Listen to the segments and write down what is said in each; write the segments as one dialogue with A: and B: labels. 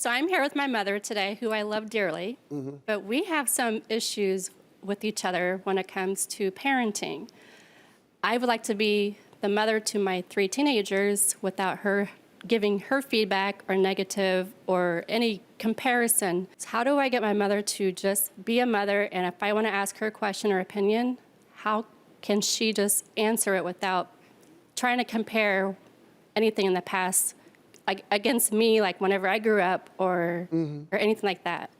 A: So I'm here with my mother today, who I love dearly, but we have some issues with each other when it comes to parenting. I would like to be the mother to my 3 teenagers without her giving her feedback or negative or any comparison. So how do I get my mother to just be a mother, and if I want to ask her a question or opinion, how can she just answer it without trying to compare anything in the past like against me, like whenever I grew up or anything like that?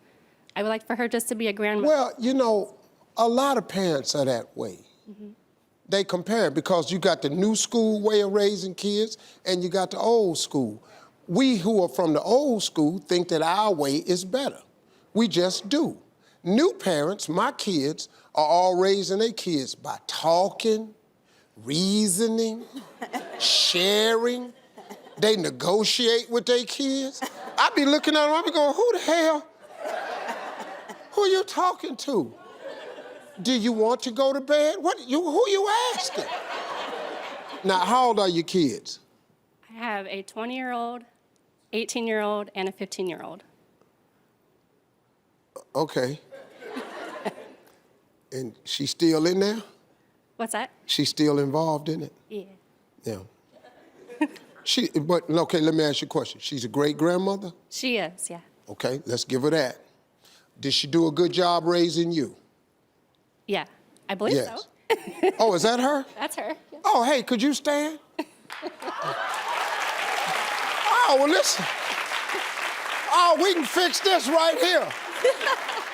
A: I would like for her just to be a grandmother.
B: Well, you know, a lot of parents are that way. They compare because you got the new school way of raising kids and you got the old school. We who are from the old school think that our way is better. We just do. New parents, my kids, are all raising their kids by talking, reasoning, sharing. They negotiate with their kids. I be looking at them, I be going, who the hell? Who are you talking to? Do you want to go to bed? Who you asking? Now, how old are your kids?
A: I have a 20-year-old, 18-year-old, and a 15-year-old.
B: Okay. And she's still in there?
A: What's that?
B: She's still involved in it?
A: Yeah.
B: Yeah. Okay, let me ask you a question. She's a great-grandmother?
A: She is, yeah.
B: Okay, let's give her that. Did she do a good job raising you?
A: Yeah, I believe
B: Yes.
A: so.
B: Oh, is that her?
A: That's her. Yeah.
B: Oh, hey, could you stand? Oh, well, listen. Oh, we can fix this right here.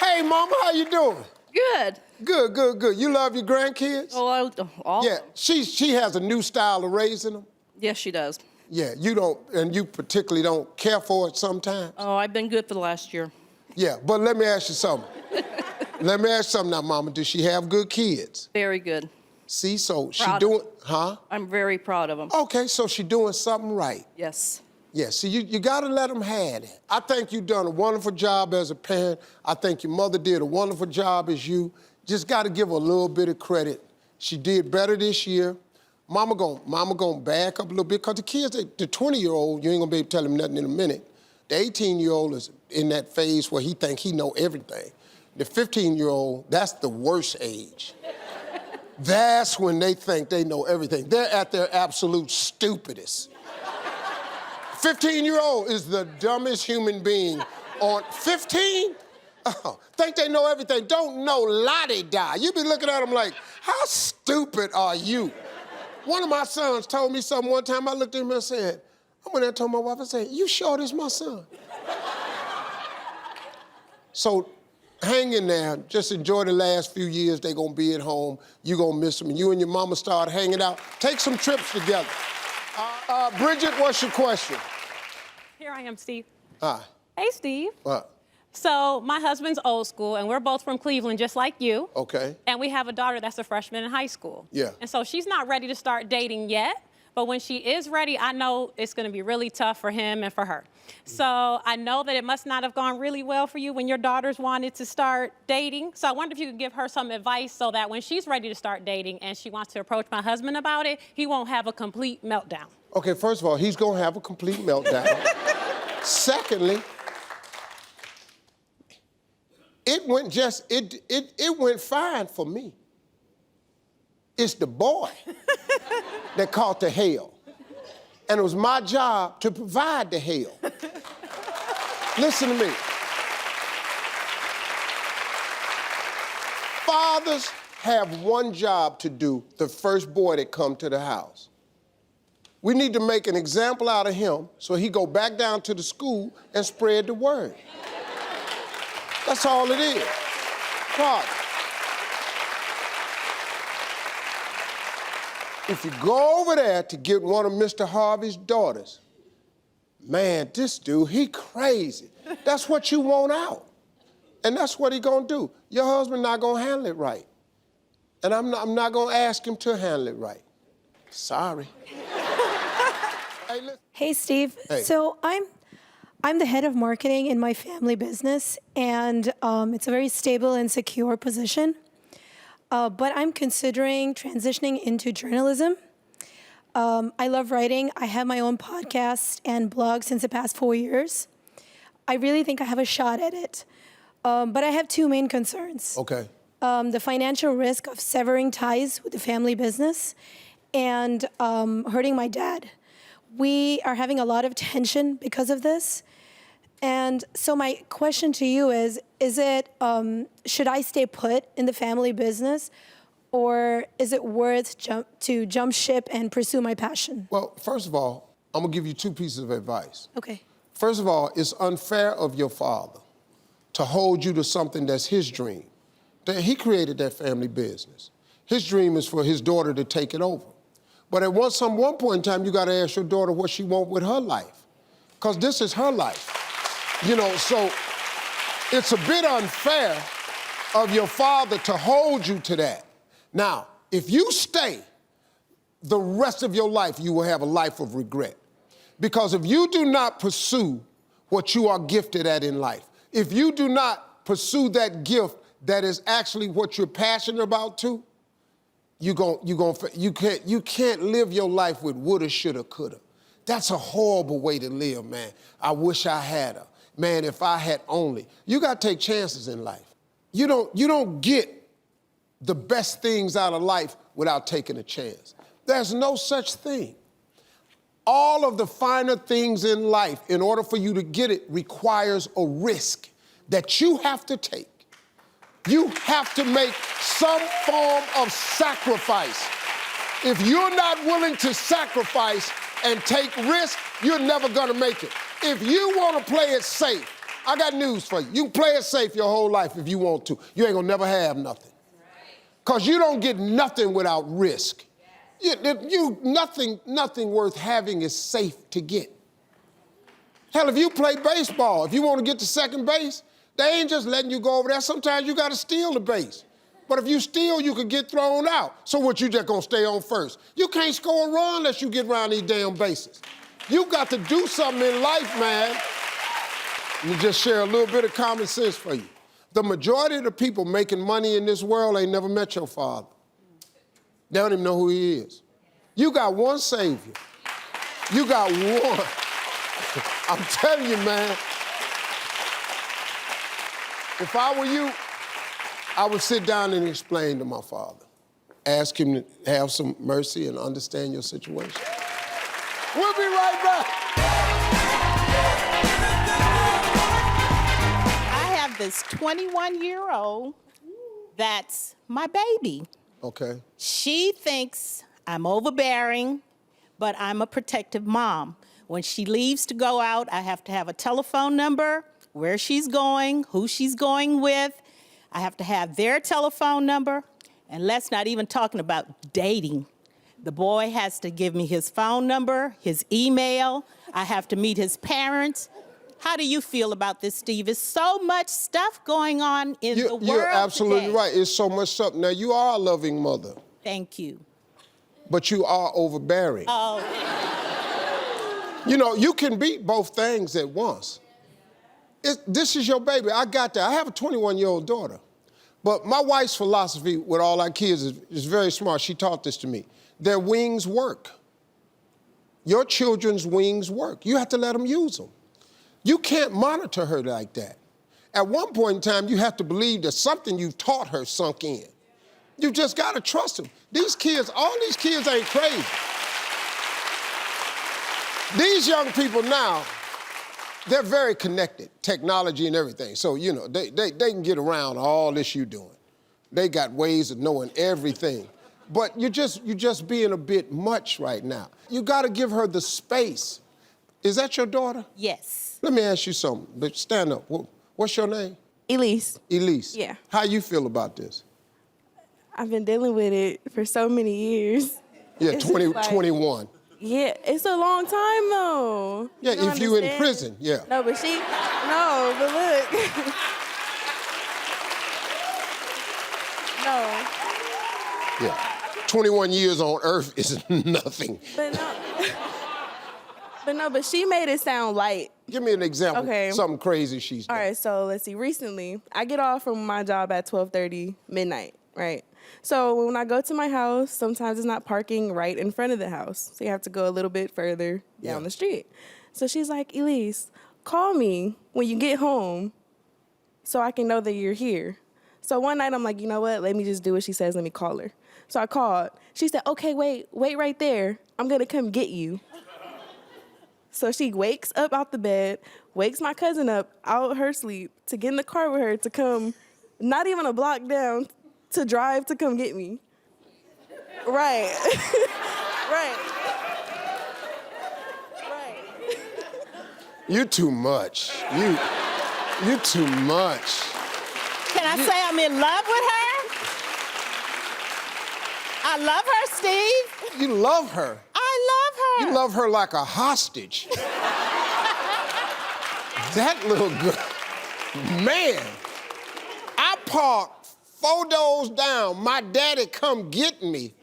B: Hey, Mama, how you doing?
C: Good.
B: Good, good, good. You love your grandkids?
C: Oh, all
B: Yeah, she has a new style of raising them.
C: Yes, she does.
B: Yeah, you don't, and you particularly don't care for it sometimes.
C: Oh, I've been good for the last year.
B: Yeah, but let me ask you something. Let me ask you something now, Mama. Does she have good kids?
C: Very good.
B: See, so she
C: Proud
B: doing, huh?
C: I'm very proud of them.
B: Okay, so she doing something right.
C: Yes.
B: Yeah, see, you gotta let them have it. I think you've done a wonderful job as a parent. I think your mother did a wonderful job as you. Just gotta give her a little bit of credit. She did better this year. Mama gonna back up a little bit, because the kids, the 20-year-old, you ain't gonna be able to tell him nothing in a minute. The 18-year-old is in that phase where he think he know everything. The 15-year-old, that's the worst age. That's when they think they know everything. They're at their absolute stupidest. 15-year-old is the dumbest human being on 15? Oh, think they know everything. Don't know la-di-da. You be looking at them like, how stupid are you? One of my sons told me something one time. I looked at him and said, I went there and told my wife, I said, you sure this my son? So hang in there. Just enjoy the last few years. They gonna be at home. You gonna miss them. You and your mama start hanging out. Take some trips together. Bridget, what's your question?
D: Here I am, Steve.
B: Hi.
D: Hey, Steve.
B: What?
D: So my husband's old school, and we're both from Cleveland, just like you.
B: Okay.
D: And we have a daughter that's a freshman in high school.
B: Yeah.
D: And so she's not ready to start dating yet, but when she is ready, I know it's gonna be really tough for him and for her. So I know that it must not have gone really well for you when your daughters wanted to start dating. So I wonder if you could give her some advice so that when she's ready to start dating and she wants to approach my husband about it, he won't have a complete meltdown.
B: Okay, first of all, he's gonna have a complete meltdown. Secondly, it went fine for me. It's the boy that caught the hell. And it was my job to provide the hell. Listen to me. Fathers have one job to do, the first boy that come to the house. We need to make an example out of him so he go back down to the school and spread the word. That's all it is. Father. If you go over there to get one of Mr. Harvey's daughters, man, this dude, he crazy. That's what you want out. And that's what he gonna do. Your husband not gonna handle it right. And I'm not gonna ask him to handle it right. Sorry. Hey, listen.
E: Hey, Steve.
B: Hey.
E: So I'm the head of marketing in my family business, and it's a very stable and secure position. But I'm considering transitioning into journalism. I love writing. I have my own podcast and blog since the past 4 years. I really think I have a shot at it. But I have two main concerns.
B: Okay.
E: The financial risk of severing ties with the family business and hurting my dad. We are having a lot of tension because of this. And so my question to you is it, should I stay put in the family business, or is it worth to jump ship and pursue my passion?
B: Well, first of all, I'm gonna give you two pieces of advice.
E: Okay.
B: First of all, it's unfair of your father to hold you to something that's his dream. That he created that family business. His dream is for his daughter to take it over. But at one point in time, you gotta ask your daughter what she wants with her life. Because this is her life. You know, so it's a bit unfair of your father to hold you to that. Now, if you stay the rest of your life, you will have a life of regret. Because if you do not pursue what you are gifted at in life, if you do not pursue that gift that is actually what you're passionate about too, you can't live your life with woulda, shoulda, coulda. That's a horrible way to live, man. I wish I had her. Man, if I had only. You got to take chances in life. You don't get the best things out of life without taking a chance. There's no such thing. All of the finer things in life, in order for you to get it, requires a risk that you have to take. You have to make some form of sacrifice. If you're not willing to sacrifice and take risk, you're never gonna make it. If you wanna play it safe, I got news for you. You can play it safe your whole life if you want to. You ain't gonna never have nothing. Because you don't get nothing without risk. Nothing worth having is safe to get. Hell, if you play baseball, if you want to get to second base, they ain't just letting you go over there. Sometimes you got to steal the base. But if you steal, you could get thrown out. So what, you just gonna stay on first? You can't score a run unless you get around these damn bases. You got to do something in life, man. Let me just share a little bit of common sense for you. The majority of the people making money in this world ain't never met your father. They don't even know who he is. You got one Savior. You got one. I'm telling you, man. If I were you, I would sit down and explain to my father. Ask him to have some mercy and understand your situation. We'll be right back.
F: I have this 21-year-old that's my baby.
B: Okay.
F: She thinks I'm overbearing, but I'm a protective mom. When she leaves to go out, I have to have a telephone number, where she's going, who she's going with. I have to have their telephone number. And let's not even talking about dating. The boy has to give me his phone number, his email. I have to meet his parents. How do you feel about this, Steve? There's so much stuff going on in the world
B: You're absolutely
F: today.
B: right. It's so much stuff. Now, you are a loving mother.
F: Thank you.
B: But you are overbearing.
F: Oh.
B: You know, you can be both things at once. This is your baby. I got that. I have a 21-year-old daughter. But my wife's philosophy with all our kids is very smart. She taught this to me. Their wings work. Your children's wings work. You have to let them use them. You can't monitor her like that. At one point in time, you have to believe that something you've taught her sunk in. You just got to trust them. These kids, all these kids ain't crazy. These young people now, they're very connected, technology and everything. So, you know, they can get around all this you're doing. They got ways of knowing everything. But you're just being a bit much right now. You got to give her the space. Is that your daughter?
F: Yes.
B: Let me ask you something. But stand up. What's your name?
G: Elise.
B: Elise.
G: Yeah.
B: How you feel about this?
G: I've been dealing with it for so many years.
B: Yeah,
G: It's
B: 21.
G: Yeah, it's a long time though.
B: Yeah,
G: You
B: if you in
G: understand?
B: prison, yeah.
G: No, but look. No,
B: Yeah. 21 years on earth is nothing.
G: but she made it sound light.
B: Give me an example.
G: Okay.
B: Something crazy she's done.
G: All right, so let's see. Recently, I get off from my job at 12:30 midnight, right? So when I go to my house, sometimes it's not parking right in front of the house. So you have to go a little bit further down
B: Yeah.
G: the street. So she's like, Elise, call me when you get home so I can know that you're here. So one night I'm like, you know what? Let me just do what she says. Let me call her. So I called. She said, okay, wait right there. I'm going to come get you. So she wakes up out the bed, wakes my cousin up out her sleep to get in the car with her to come, not even a block down, to drive to come get me. Right. Right. Right.
B: You too much. You too much.
F: Can I say I'm in love with her? I love her, Steve.
B: You love her.
F: I love her.
B: You love her like a hostage. That little girl, man. I parked 4 doors down. My daddy come get me.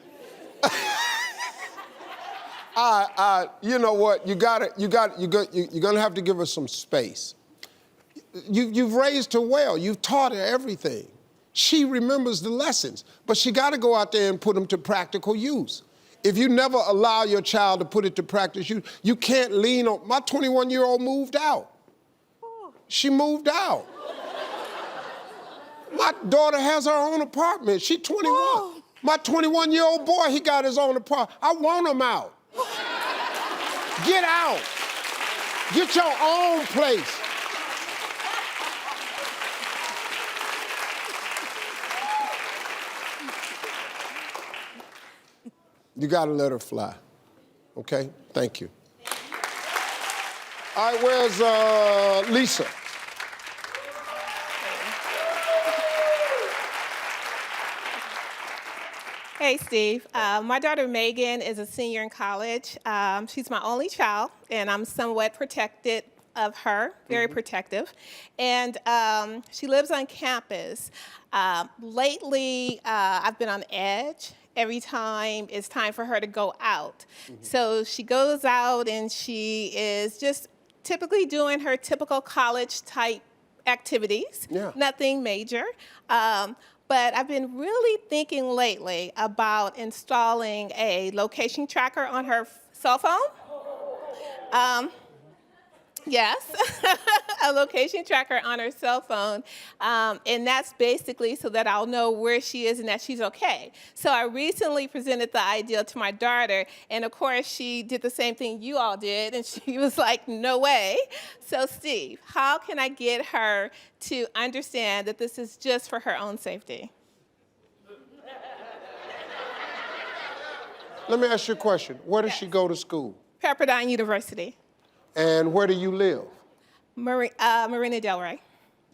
B: You know what? You're gonna have to give her some space. You've raised her well. You've taught her everything. She remembers the lessons, but she got to go out there and put them to practical use. If you never allow your child to put it to practice, you can't lean on. My 21-year-old moved out. She moved out. My daughter has her own apartment. She's 21. My 21-year-old boy, he got his own apartment. I want him out. Get out. Get your own place. You gotta let her fly, okay? Thank you. All right, where's Lisa?
H: Hey, Steve. My daughter Megan is a senior in college. She's my only child, and I'm somewhat protected of her, very protective. And she lives on campus. Lately, I've been on edge every time it's time for her to go out. So she goes out and she is just typically doing her typical college type activities, nothing major. But I've been really thinking lately about installing a location tracker on her cell phone. Yes, a location tracker on her cell phone. And that's basically so that I'll know where she is and that she's okay. So I recently presented the idea to my daughter, and of course she did the same thing you all did, and she was like, no way. So Steve, how can I get her to understand that this is just for her own safety?
B: Let me ask you a question. Where does she go to school?
H: Pepperdine University.
B: And where do you live?
H: Marina Del Rey.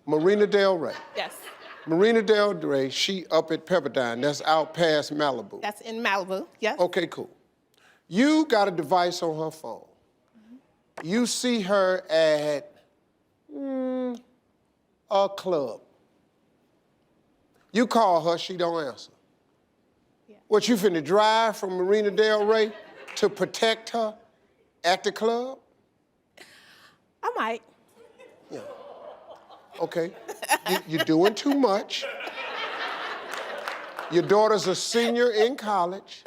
B: Marina Del Rey.
H: Yes.
B: Marina Del Rey, she up at Pepperdine. That's out past Malibu.
H: That's in Malibu, yes.
B: Okay, cool. You got a device on her phone. You see her at a club. You call her, she don't answer.
H: Yeah.
B: What, you finna drive from Marina Del Rey to protect her at the club?
H: I might.
B: Yeah. Okay. You're doing too much. Your daughter's a senior in college.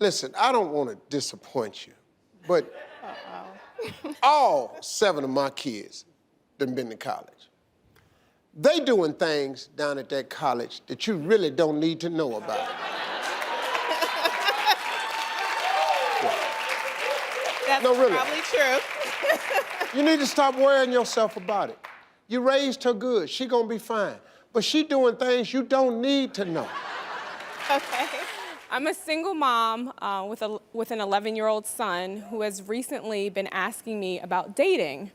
B: Listen, I don't want to disappoint you, but all 7 of my kids done been to college. They doing things down at that college that you really don't need to know about.
H: That's
B: No, really.
H: probably true.
B: You need to stop worrying yourself about it. You raised her good. She gonna be fine. But she doing things you don't need to know.
I: Okay. I'm a single mom with an 11-year-old son who has recently been asking me about dating.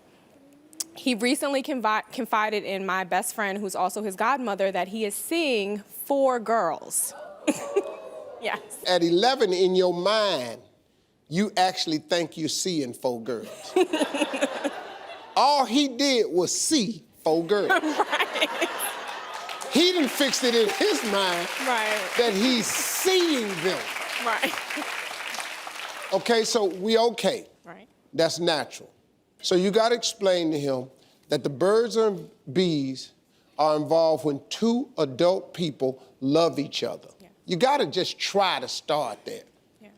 I: He recently confided in my best friend, who's also his godmother, that he is seeing 4 girls. Yes.
B: At 11 in your mind, you actually think you're seeing 4 girls. All he did was see 4 girls.
I: Right.
B: He done fixed it in his mind that he's seeing them.
I: Right.
B: Okay, so we okay.
I: Right.
B: That's natural. So you got to explain to him that the birds and bees are involved when 2 adult people love each other.
I: Yeah.
B: You got to just try to start there.
I: Yeah.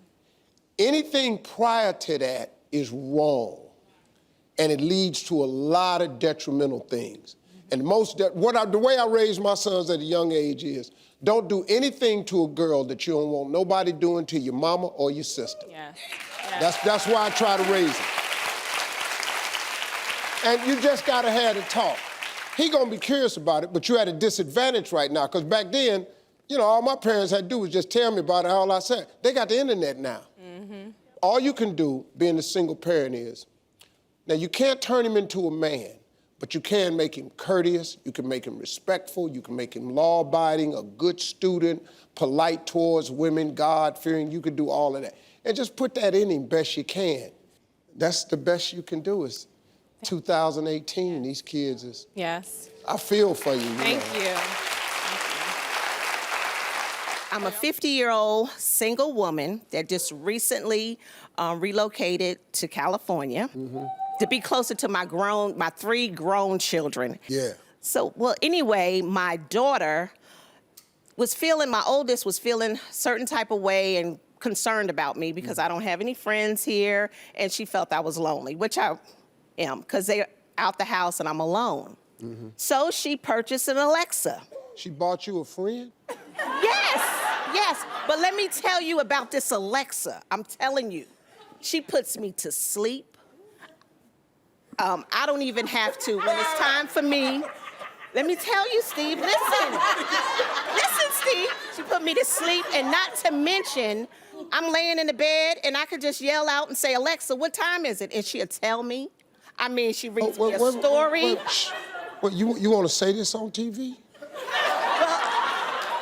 B: Anything prior to that is wrong. and it leads to a lot of detrimental things. And the way I raised my sons at a young age is, don't do anything to a girl that you don't want nobody doing to your mama or your sister.
I: Yeah.
B: That's why I try to raise him. And you just gotta have the talk. He gonna be curious about it, but you're at a disadvantage right now, because back then, you know, all my parents had to do was just tell me about it, all I said. They got the internet now. All you can do, being a single parent, is, now you can't turn him into a man, but you can make him courteous, you can make him respectful, you can make him law-abiding, a good student, polite towards women, God-fearing, you can do all of that. And just put that in him best you can. That's the best you can do. Is 2018, these kids is...
I: Yes.
B: I feel for you.
I: Thank you.
J: I'm a 50-year-old single woman that just recently relocated to California to be closer to my 3 grown children.
B: Yeah.
J: So, well, anyway, my daughter my oldest was feeling a certain type of way and concerned about me because I don't have any friends here, and she felt I was lonely, which I am, because they're out the house and I'm alone. So she purchased an Alexa.
B: She bought you a friend?
J: Yes, but let me tell you about this Alexa. I'm telling you, she puts me to sleep. I don't even have to, when it's time for me. Let me tell you, Steve, listen. Listen, Steve. She put me to sleep, and not to mention, I'm laying in the bed, and I could just yell out and say, Alexa, what time is it? And she'll tell me. I mean, she reads me a story.
B: What, you want to say this on TV?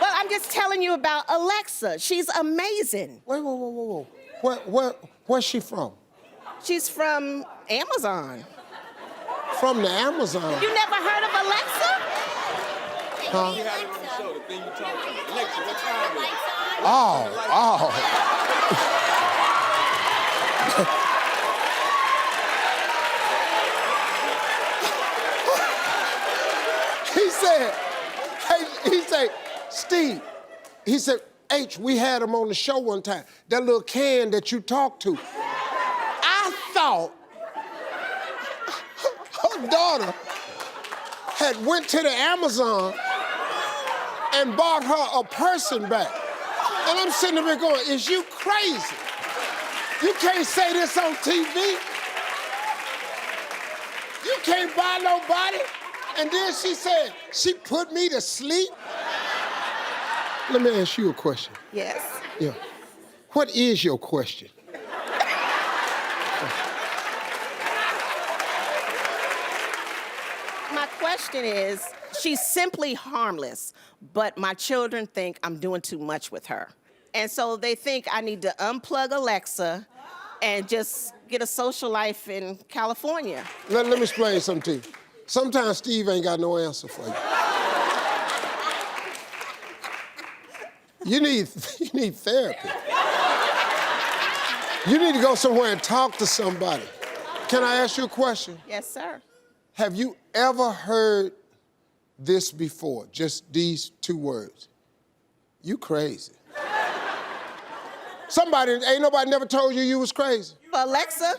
J: Well, I'm just telling you about Alexa. She's amazing.
B: Whoa. Where's she from?
J: She's from Amazon.
B: From the Amazon?
J: You never heard of Alexa?
B: Huh?
K: You had it on the show, the thing you talked about. Alexa, what time is it?
B: Oh. He said, Steve, he said, H, we had him on the show one time. That little can that you talked to. I thought her daughter had went to the Amazon and bought her a person back. And I'm sitting there going, is you crazy? You can't say this on TV. You can't buy nobody. And then she said, she put me to sleep. Let me ask you a question.
J: Yes.
B: Yeah. What is your question?
J: My question is, she's simply harmless, but my children think I'm doing too much with her. And so they think I need to unplug Alexa and just get a social life in California.
B: Let me explain something to you. Sometimes Steve ain't got no answer for you. You need therapy. You need to go somewhere and talk to somebody. Can I ask you a question?
J: Yes, sir.
B: Have you ever heard this before? Just these 2 words. You crazy. Ain't nobody never told you was crazy?
J: Alexa?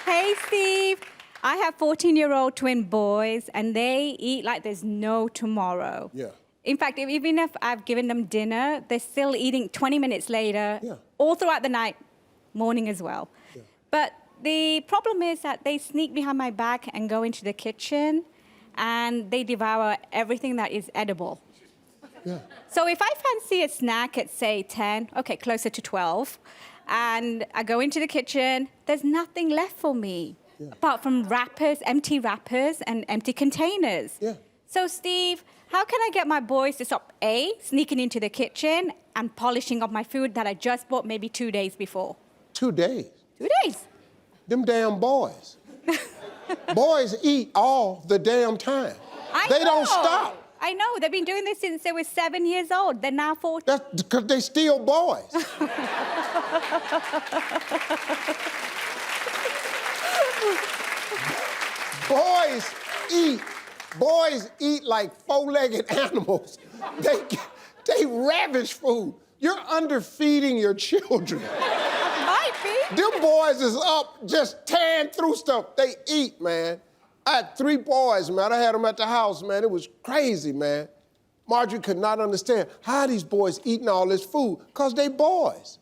L: Hey, Steve. I have 14-year-old twin boys, and they eat like there's no tomorrow.
B: Yeah.
L: In fact, even if I've given them dinner, they're still eating 20 minutes later,
B: Yeah.
L: all throughout the night, morning as well.
B: Yeah.
L: But the problem is that they sneak behind my back and go into the kitchen, and they devour everything that is edible.
B: Yeah.
L: So if I fancy a snack at, say, 10, okay, closer to 12, and I go into the kitchen, there's nothing left for me, apart from wrappers, empty wrappers, and empty containers.
B: Yeah.
L: So, Steve, how can I get my boys to stop, A, sneaking into the kitchen and polishing up my food that I just bought maybe 2 days before?
B: 2 days?
L: 2 days.
B: Them damn boys. Boys eat all the damn time. They don't stop.
L: I know. They've been doing this since they were 7 years old. They're now 14.
B: That's because they still boys. Boys eat like 4-legged animals. They ravish food. You're underfeeding your children.
L: Might be.
B: Them boys is up just tearing through stuff. They eat, man. I had 3 boys, man. I had them at the house, man. It was crazy, man. Marjorie could not understand how these boys eating all this food, because they boys.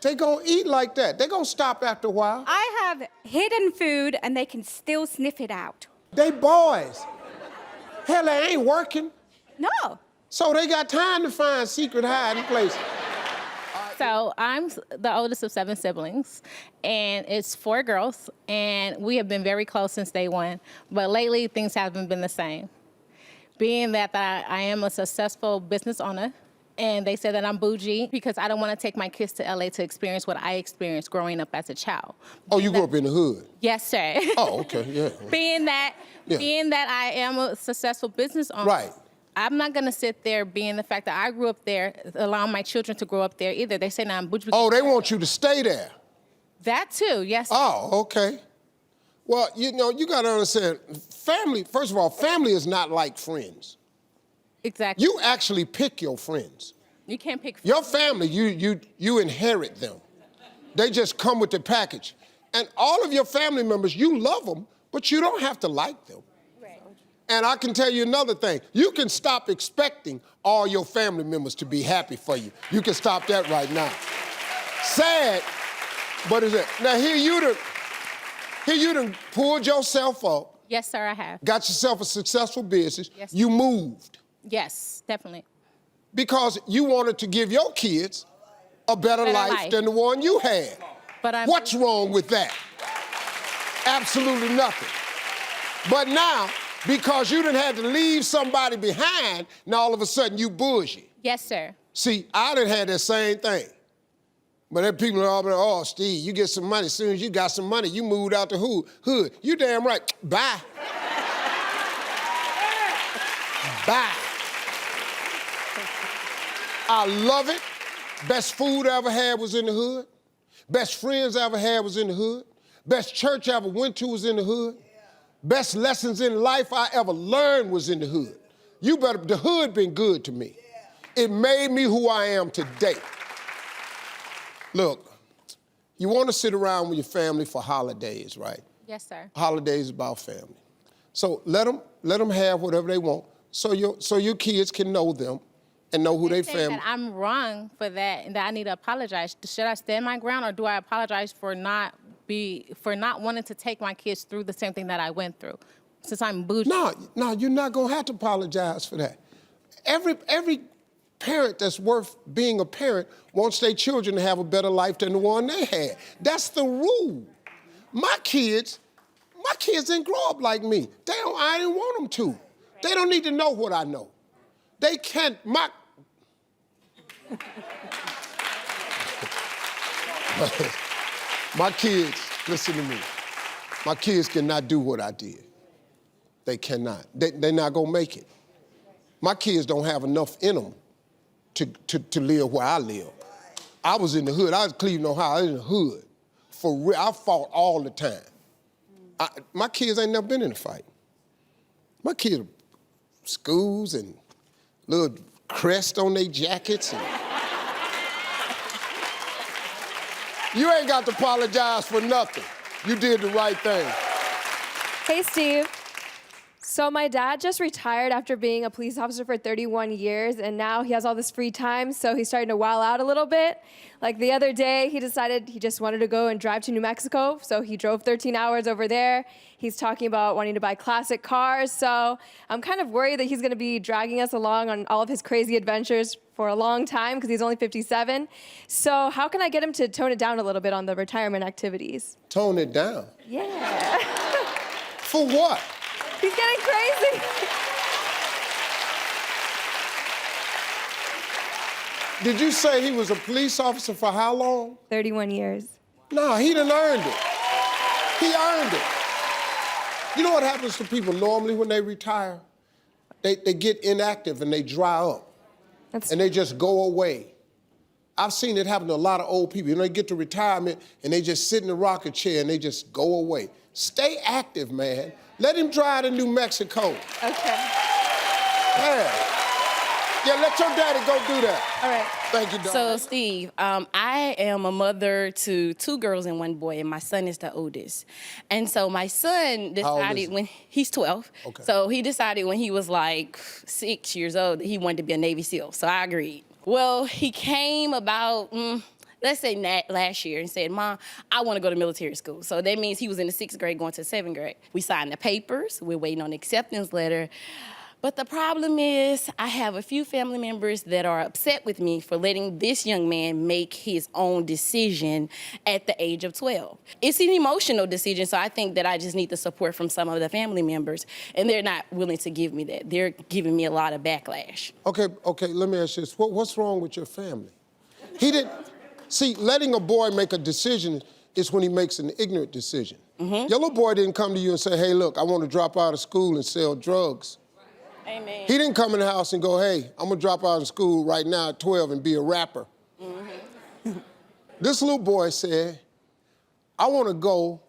B: They gonna eat like that. They gonna stop after a while.
L: I have hidden food and they can still sniff it out.
B: They boys. Hell, they ain't working.
L: No.
B: So they got time to find secret hiding places.
M: So I'm the oldest of 7 siblings, and it's 4 girls, and we have been very close since day one. But lately, things haven't been the same. Being that I am a successful business owner, and they say that I'm bougie because I don't want to take my kids to LA to experience what I experienced growing up as a child.
B: Oh, you grew up in the hood?
M: Yes, sir.
B: Oh, okay, yeah.
M: Being that I am a successful business owner,
B: Right.
M: I'm not gonna sit there being the fact that I grew up there, allowing my children to grow up there either. They say now I'm bougie.
B: Oh, they want you to stay there?
M: That too, yes.
B: Oh, okay. Well, you know, you gotta understand, family, first of all, family is not like friends.
M: Exactly.
B: You actually pick your friends.
M: You can't pick.
B: Your family, you inherit them. They just come with the package. And all of your family members, you love them, but you don't have to like them. And I can tell you another thing. You can stop expecting all your family members to be happy for you. You can stop that right now. Sad, but it's it. Now here you done pulled yourself up.
M: Yes, sir, I have.
B: Got yourself a successful business.
M: Yes.
B: You moved.
M: Yes, definitely.
B: Because you wanted to give your kids a better life than the one you had.
M: But
B: What's wrong with that? Absolutely nothing. But now, because you done had to leave somebody behind, now all of a sudden you bougie.
M: Yes, sir.
B: See, I done had that same thing. But then people are all like, oh, Steve, you get some money. As soon as you got some money, you moved out the hood. You damn right. Bye. Bye. I love it. Best food I ever had was in the hood. Best friends I ever had was in the hood. Best church I ever went to was in the hood. Best lessons in life I ever learned was in the hood. The hood been good to me. It made me who I am today. Look, you want to sit around with your family for holidays, right?
M: Yes, sir.
B: Holidays about family. So let them have whatever they want so your kids can know them and know who they
M: Say
B: family.
M: that I'm wrong for that and that I need to apologize. Should I stand my ground, or do I apologize for not wanting to take my kids through the same thing that I went through, since I'm bougie?
B: No, you're not gonna have to apologize for that. Every parent that's worth being a parent wants their children to have a better life than the one they had. That's the rule. My kids didn't grow up like me. I didn't want them to. They don't need to know what I know. They can't, my kids, listen to me. My kids cannot do what I did. They cannot. They're not gonna make it. My kids don't have enough in them to live where I live. I was in the hood. I was in Cleveland, Ohio. I was in the hood. For real, I fought all the time. My kids ain't never been in a fight. My kids, schools and little crest on their jackets. You ain't got to apologize for nothing. You did the right thing.
N: Hey, Steve. So my dad just retired after being a police officer for 31 years, and now he has all this free time, so he's starting to wild out a little bit. Like the other day, he decided he just wanted to go and drive to New Mexico, so he drove 13 hours over there. He's talking about wanting to buy classic cars, so I'm kind of worried that he's gonna be dragging us along on all of his crazy adventures for a long time, because he's only 57. So how can I get him to tone it down a little bit on the retirement activities?
B: Tone it down?
N: Yeah.
B: For what?
N: He's getting crazy.
B: Did you say he was a police officer for how long?
N: 31 years.
B: No, he done earned it. He earned it. You know what happens to people normally when they retire? They get inactive and they dry up. And they just go away. I've seen it happen to a lot of old people. You know, they get to retirement and they just sit in the rocker chair and they just go away. Stay active, man. Let him drive to New Mexico.
N: Okay.
B: Yeah. Yeah, let your daddy go do that.
E: All right.
B: Thank you, Doc.
O: So, Steve, I am a mother to 2 girls and 1 boy, and my son is the oldest. And so my son
B: How old is
O: decided
B: he?
O: when he's 12.
B: Okay.
O: So he decided when he was like 6 years old that he wanted to be a Navy SEAL. So I agreed. Well, he came about, let's say last year and said, Mom, I want to go to military school. So that means he was in the 6th grade going to 7th grade. We signed the papers. We're waiting on the acceptance letter. But the problem is I have a few family members that are upset with me for letting this young man make his own decision at the age of 12. It's an emotional decision, so I think that I just need the support from some of the family members, and they're not willing to give me that. They're giving me a lot of backlash.
B: Okay, let me ask you this. What's wrong with your family? He didn't... See, letting a boy make a decision is when he makes an ignorant decision. Your little boy didn't come to you and say, hey, look, I want to drop out of school and sell drugs.
O: Amen.
B: He didn't come in the house and go, hey, I'm gonna drop out of school right now at 12 and be a rapper. This little boy said, I want to go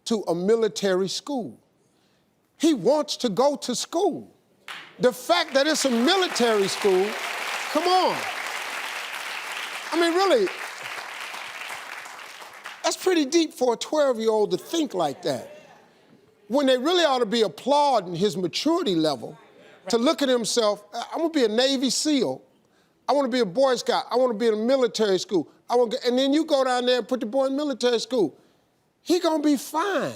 B: to a military school. He wants to go to school. The fact that it's a military school, come on. I mean, really, that's pretty deep for a 12-year-old to think like that. When they really ought to be applauding his maturity level to look at himself, I want to be a Navy SEAL. I want to be a Boy Scout. I want to be in a military school. And then you go down there and put the boy in military school. He gonna be fine.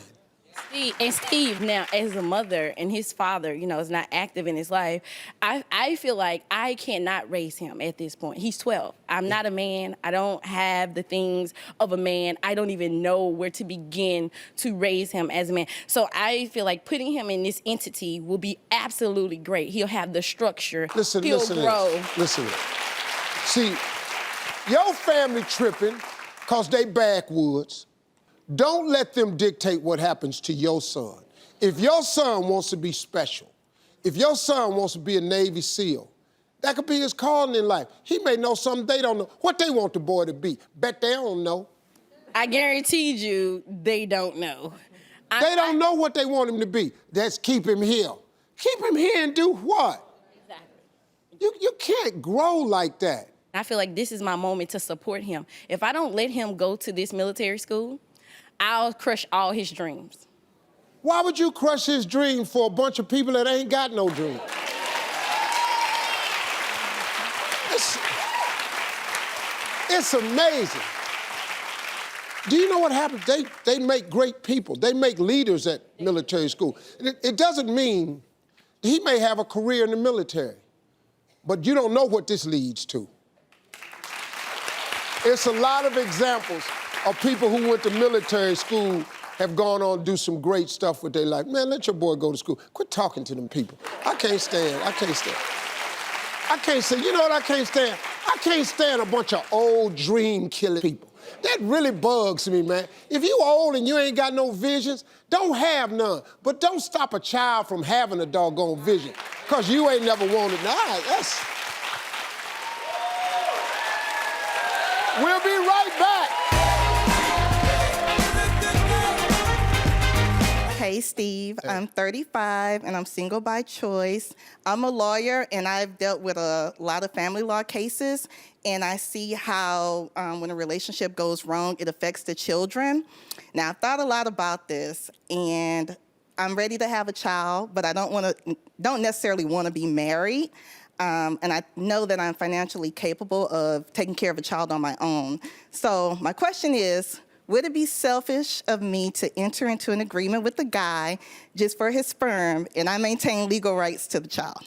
O: Steve, now, as a mother and his father, is not active in his life, I feel like I cannot raise him at this point. He's 12. I'm not a man. I don't have the things of a man. I don't even know where to begin to raise him as a man. So I feel like putting him in this entity will be absolutely great. He'll have the structure.
B: Listen.
O: Grow.
B: Listen. See, your family tripping because they backwoods. Don't let them dictate what happens to your son. If your son wants to be special, if your son wants to be a Navy SEAL, that could be his calling in life. He may know something they don't know. What they want the boy to be? Bet they don't know.
O: I guaranteed you they don't know.
B: They don't know what they want him to be. That's keep him here. Keep him here and do what?
O: Exactly.
B: You can't grow like that.
O: I feel like this is my moment to support him. If I don't let him go to this military school, I'll crush all his dreams.
B: Why would you crush his dream for a bunch of people that ain't got no dream? It's amazing. Do you know what happens? They make great people. They make leaders at military school. It doesn't mean he may have a career in the military, but you don't know what this leads to. It's a lot of examples of people who went to military school have gone on to do some great stuff with their life. Man, let your boy go to school. Quit talking to them people. I can't stand. You know what I can't stand? I can't stand a bunch of old dream-killing people. That really bugs me, man. If you old and you ain't got no visions, don't have none. But don't stop a child from having a doggone vision, because you ain't never wanted. Nah, that's... We'll be right back.
P: Hey, Steve. Hey. I'm 35, and I'm single by choice. I'm a lawyer, and I've dealt with a lot of family law cases, and I see how when a relationship goes wrong, it affects the children. Now, I've thought a lot about this, and I'm ready to have a child, but I don't necessarily want to be married. And I know that I'm financially capable of taking care of a child on my own. So my question is, would it be selfish of me to enter into an agreement with the guy just for his sperm and I maintain legal rights to the child?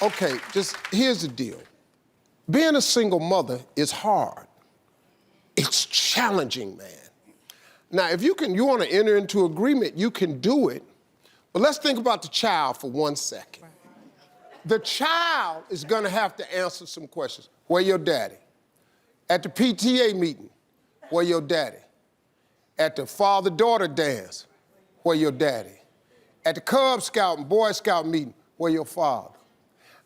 B: Okay, just here's the deal. Being a single mother is hard. It's challenging, man. Now, if you want to enter into agreement, you can do it. But let's think about the child for 1 second. The child is going to have to answer some questions. Where your daddy? At the PTA meeting, where your daddy? At the father-daughter dance, where your daddy? At the Cub Scout and Boy Scout meeting, where your father?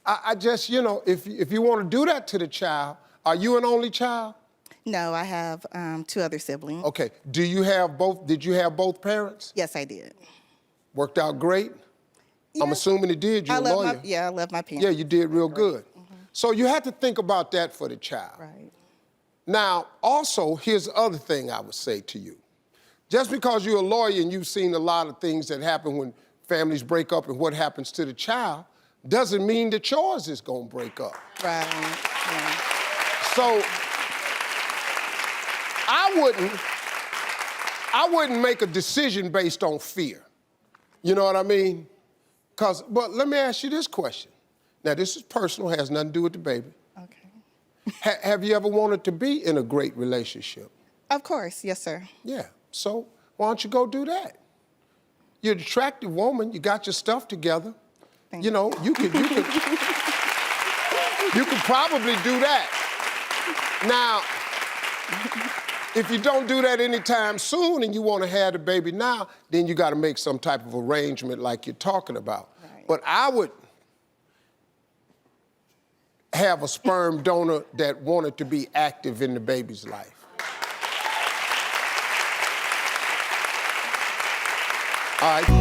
B: I just, if you want to do that to the child, are you an only child?
P: No, I have 2 other siblings.
B: Okay. Do you have both? Did you have both parents?
P: Yes, I did.
B: Worked out great? I'm assuming it did. You're a lawyer.
P: I love my parents.
B: Yeah, you did real good. So you have to think about that for the child.
P: Right.
B: Now, also, here's the other thing I would say to you. Just because you're a lawyer and you've seen a lot of things that happen when families break up and what happens to the child, doesn't mean that yours is gonna break up.
P: Right. Yeah.
B: So I wouldn't make a decision based on fear. You know what I mean? But let me ask you this question. Now, this is personal, has nothing to do with the baby.
P: Okay.
B: Have you ever wanted to be in a great relationship?
P: Of course, yes, sir.
B: Yeah, so why don't you go do that? You're an attractive woman, you got your stuff together. You know, you could probably do that. Now, if you don't do that anytime soon and you want to have the baby now, then you got to make some type of arrangement like you're talking about. Right. But I would have a sperm donor that wanted to be active in the baby's life. All right.